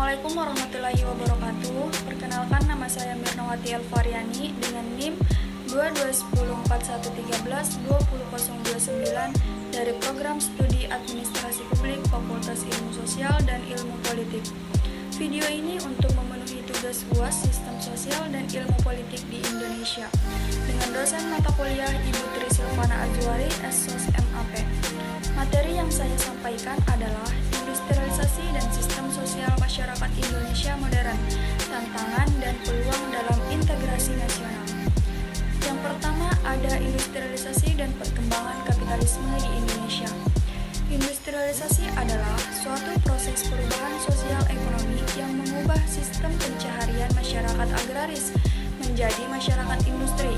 Assalamualaikum warahmatullahi wabarakatuh. Perkenalkan, nama saya Mirnawati Elvariani dengan NIM 221041132029 dari Program Studi Administrasi Publik Fakultas Ilmu Sosial dan Ilmu Politik. Video ini untuk memenuhi tugas UAS Sistem Sosial dan Ilmu Politik di Indonesia dengan dosen mata kuliah Ibu Tri Silvana Azwari, SSOS MAP. Materi yang saya sampaikan adalah industrialisasi dan sistem sosial masyarakat Indonesia modern, tantangan dan peluang dalam integrasi nasional. Yang pertama ada industrialisasi dan perkembangan kapitalisme di Indonesia. Industrialisasi adalah suatu proses perubahan sosial ekonomi yang mengubah sistem pencaharian masyarakat agraris menjadi masyarakat industri.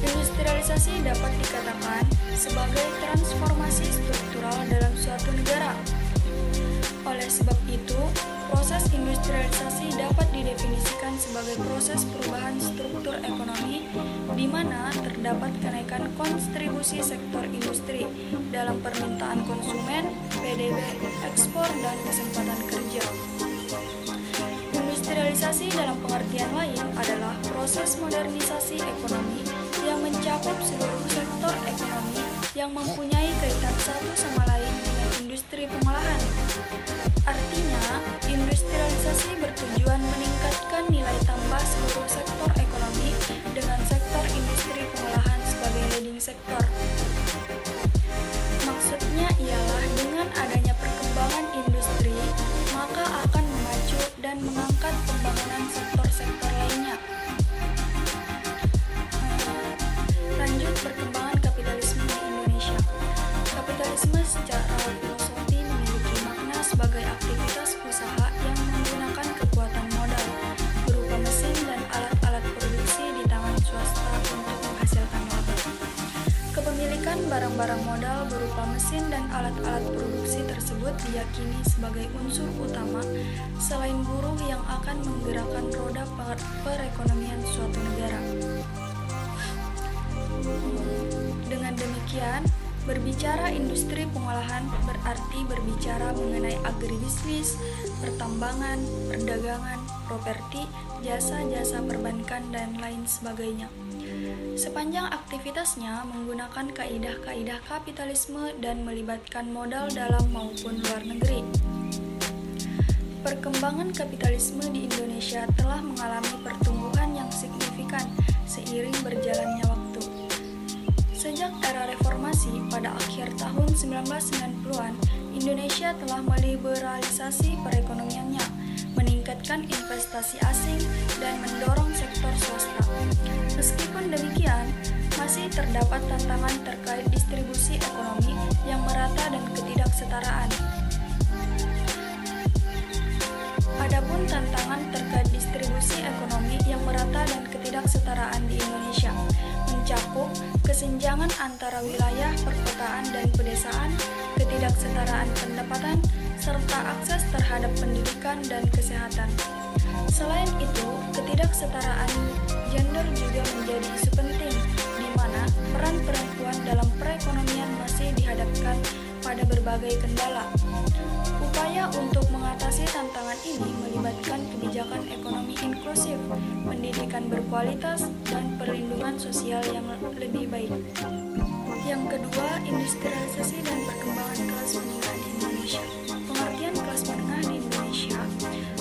Industrialisasi dapat dikatakan sebagai transformasi struktural dalam suatu negara. Oleh sebab itu, proses industrialisasi dapat didefinisikan sebagai proses perubahan struktur ekonomi di mana terdapat kenaikan kontribusi sektor industri dalam permintaan konsumen, PDB, ekspor, dan kesempatan kerja. Industrialisasi dalam pengertian lain adalah proses modernisasi ekonomi yang mencakup seluruh sektor ekonomi yang mempunyai kaitan satu sama lain dengan industri pengolahan. Artinya, industrialisasi bertujuan meningkatkan nilai tambah seluruh sektor ekonomi dengan sektor industri pengolahan sebagai leading sektor. Maksudnya ialah dengan adanya perkembangan industri, maka akan memacu dan mengangkat pembangunan sektor-sektor lainnya. Lanjut, perkembangan kapitalisme di Indonesia. Kapitalisme secara filosofi memiliki makna sebagai aktivitas usaha yang menggunakan kekuatan modal berupa mesin dan alat-alat produksi di tangan swasta untuk menghasilkan laba. Kepemilikan barang-barang modal berupa mesin dan alat-alat produksi tersebut diyakini sebagai unsur utama selain buruh yang akan menggerakkan roda perekonomian suatu negara. Dengan demikian, berbicara industri pengolahan berarti berbicara mengenai agribisnis, pertambangan, perdagangan, properti, jasa-jasa perbankan, dan lain sebagainya. Sepanjang aktivitasnya menggunakan kaidah-kaidah kapitalisme dan melibatkan modal dalam maupun luar negeri. Perkembangan kapitalisme di Indonesia telah mengalami pertumbuhan yang signifikan seiring berjalannya waktu. Sejak era reformasi pada akhir tahun 1990-an, Indonesia telah meliberalisasi perekonomiannya, meningkatkan investasi asing, dan mendorong sektor swasta. Meskipun demikian, masih terdapat tantangan terkait distribusi ekonomi yang merata dan ketidaksetaraan. Adapun tantangan terkait distribusi ekonomi yang merata dan ketidaksetaraan di Indonesia mencakup kesenjangan antara wilayah perkotaan dan pedesaan, ketidaksetaraan pendapatan, serta akses terhadap pendidikan dan kesehatan. Selain itu, ketidaksetaraan gender juga menjadi isu penting, di mana peran perempuan dalam perekonomian masih dihadapkan pada berbagai kendala. Upaya untuk mengatasi tantangan ini melibatkan kebijakan ekonomi inklusif, pendidikan berkualitas, dan perlindungan sosial yang lebih baik. Yang kedua, industrialisasi dan perkembangan kelas menengah di Indonesia. Pengertian kelas menengah di Indonesia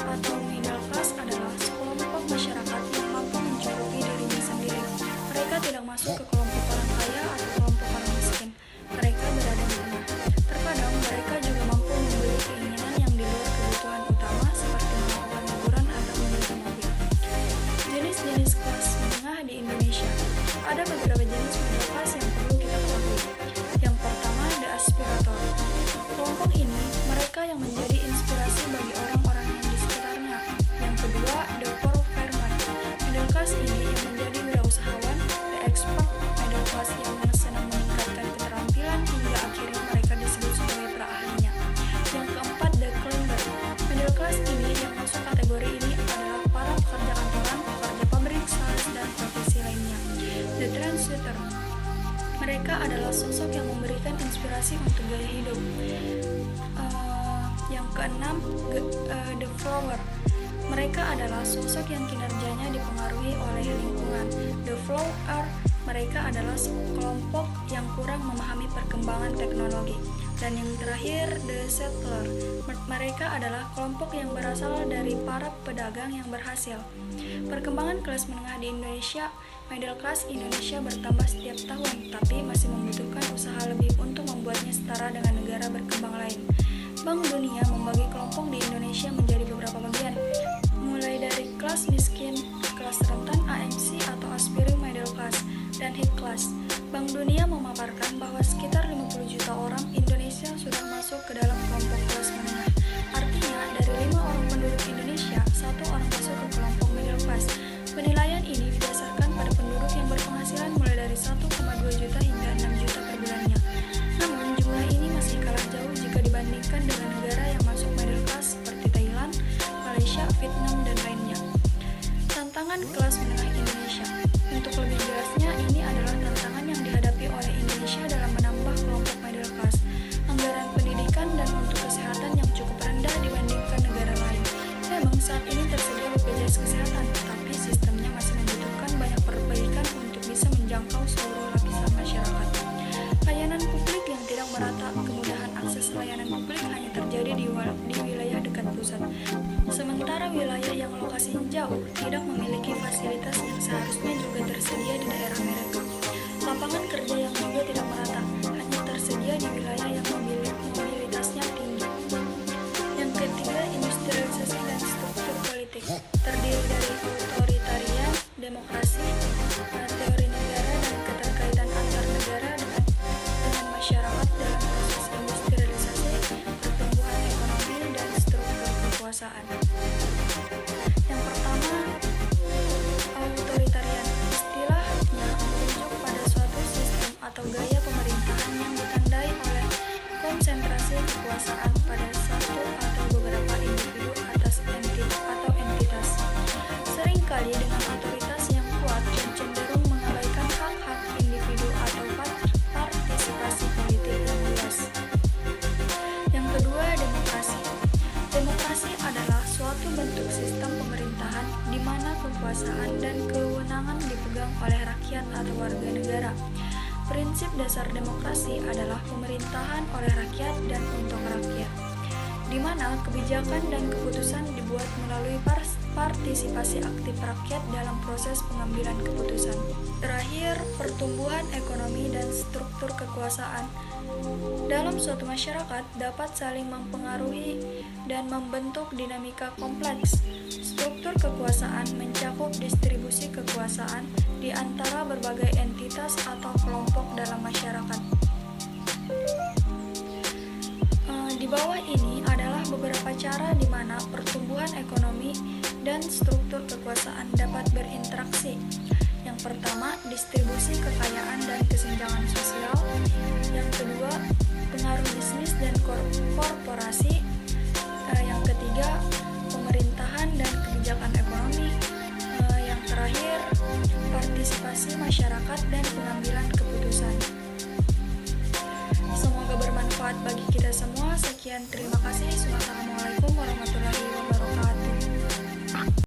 atau middle class adalah sekelompok masyarakat yang mampu mencukupi dirinya sendiri. Mereka tidak masuk ke kelompok orang kaya atau kelompok orang miskin. Mereka berada di tengah. Terkadang mereka juga mampu membeli keinginan yang di luar kebutuhan utama seperti melakukan liburan atau membeli mobil. Jenis-jenis kelas menengah di Indonesia. Ada beberapa jenis middle class yang perlu kita ketahui. Yang pertama, the aspirator. Kelompok ini mereka yang menjadi inspirasi bagi orang-orang yang di sekitarnya. Yang kedua, the poor farmer. Middle class ini yang menjadi wirausahawan, the expert. Middle class yang senang meningkatkan keterampilan hingga akhirnya mereka disebut sebagai pra-ahlinya. Yang keempat, the climber. Middle class ini yang masuk kategori ini adalah para pekerja kantoran, pekerja pabrik, sales, dan profesi lainnya. The trendsetter. Mereka adalah sosok yang memberikan inspirasi untuk gaya hidup. Yang keenam, the flower. Mereka adalah sosok yang kinerjanya dipengaruhi oleh lingkungan. The flower, mereka adalah kelompok yang kurang memahami perkembangan teknologi. Dan yang terakhir, the settler. Mereka adalah kelompok yang berasal dari para pedagang yang berhasil. Perkembangan kelas menengah di Indonesia, middle class Indonesia bertambah setiap tahun, tapi masih membutuhkan usaha lebih untuk membuatnya setara dengan negara berkembang lain. Bank Dunia membagi kelompok di Indonesia menjadi beberapa bagian, mulai dari kelas miskin, kelas rentan AMC atau aspiring middle class, dan high class. Bank Dunia memaparkan bahwa sekitar 50 juta orang Indonesia sudah masuk ke dalam kelompok kelas menengah. Artinya, dari 5 orang penduduk Indonesia, 1 orang masuk ke kelompok middle class. Penilaian ini didasarkan pada penduduk yang berpenghasilan mulai dari 1,2 juta hingga 6 juta per bulannya. Namun, jumlah ini masih kalah jauh jika dibandingkan dengan negara yang masuk middle class seperti Thailand, Malaysia, Vietnam, dan lainnya. Tantangan kelas menengah Indonesia. Untuk lebih jelasnya, ini adalah tantangan yang dihadapi oleh Indonesia dalam menambah kelompok middle class. Anggaran pendidikan dan untuk kesehatan yang cukup rendah dibandingkan negara lain. Memang saat ini tersedia BPJS Kesehatan, tetapi sistemnya masih membutuhkan banyak perbaikan untuk bisa menjangkau seluruh lapisan masyarakat. Layanan publik yang tidak merata. Kemudahan akses layanan publik hanya terjadi di wilayah dekat pusat. Sementara wilayah yang lokasinya jauh tidak memiliki fasilitas yang seharusnya juga tersedia di daerah mereka. Lapangan kerja yang juga tidak merata, hanya tersedia di wilayah yang mobilitasnya tinggi. Yang ketiga, industrialisasi dan struktur politik. Terdiri dari otoritarian, demokrasi, teori negara, dan keterkaitan antar negara dengan masyarakat dalam proses industrialisasi, pertumbuhan ekonomi, dan struktur kekuasaan. Yang pertama, otoritarian. Istilahnya merujuk pada suatu sistem atau gaya pemerintahan yang ditandai oleh konsentrasi kekuasaan pada satu atau beberapa individu atas entitas. Seringkali dengan otoritas yang kuat dan cenderung mengabaikan hak-hak individu atau partisipasi politik yang luas. Yang kedua, demokrasi. Demokrasi adalah suatu bentuk sistem pemerintahan di mana kekuasaan dan kewenangan dipegang oleh rakyat atau warga negara. Prinsip dasar demokrasi adalah pemerintahan oleh rakyat dan untuk rakyat, di mana kebijakan dan keputusan dibuat melalui partisipasi aktif rakyat dalam proses pengambilan keputusan. Terakhir, pertumbuhan ekonomi dan struktur kekuasaan dalam suatu masyarakat dapat saling mempengaruhi dan membentuk dinamika kompleks. Struktur kekuasaan mencakup distribusi kekuasaan di antara berbagai entitas atau kelompok dalam masyarakat. Di bawah ini adalah beberapa cara di mana pertumbuhan ekonomi dan struktur kekuasaan dapat berinteraksi. Yang pertama, distribusi kekayaan dan kesenjangan sosial. Yang kedua, pengaruh bisnis dan korporasi. Yang ketiga, pemerintahan dan kebijakan ekonomi. Yang terakhir, partisipasi masyarakat dan pengambilan keputusan. Semoga bermanfaat bagi kita semua. Sekian, terima kasih.